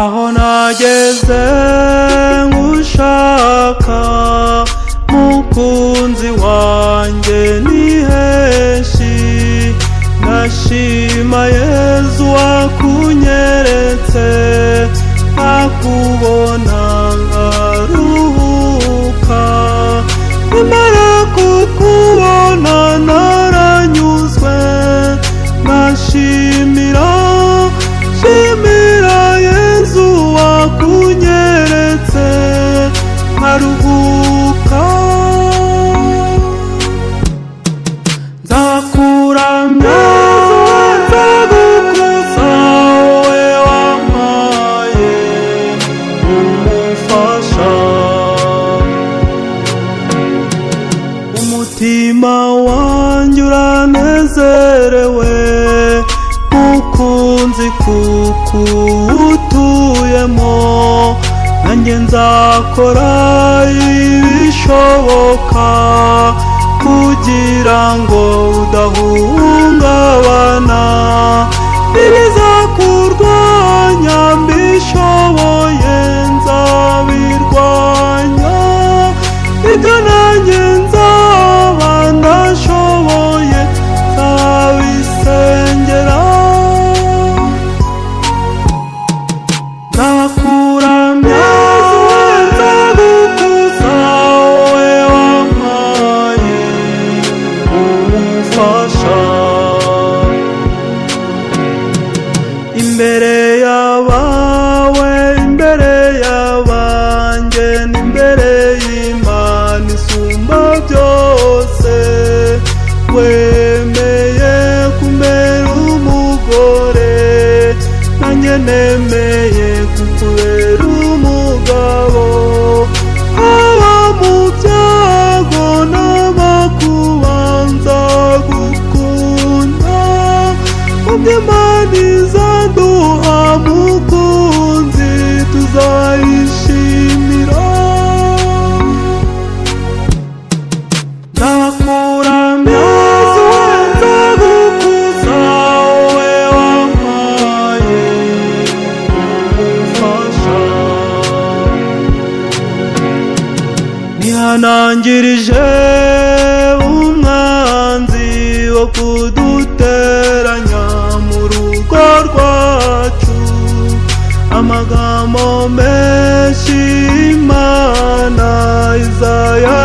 aho nageze ngushaka mukunzi wanjye ni henshi ndashima Yezu wakunyeretse akubona ngaruhuka nimara kukubona naranyuzwe ndashimira Yezu wakunyeretse nkaruhuka nzakuramya nzagukuza wowe wampaye umufasha umutima wanjye uranezerewe mukunzi kuko utuyemo nanjye nzakora ibishoboka kugira ngo udahungabana ibizakurwanya mbishoboye nzabirwanya ibyo nanjye nzaba ndashoboye nzabisengera nzakuramya nzagukuza wowe wampaye umufasha imbere y'abawe imbere y'abanjye n'imbere y'Imana isumba byose wemeye kumbera umugore nanjye nemeye kukubera umugabo haba mu byago n'amakuba nzagukunda Imana izaduha mukunzi tuzayishimira nzakuramya nzagukuza wowe wampaye umufasha nihanangirije umwanzi wo kuduteranya mu rugo rwacu amagambo menshi Imana izaya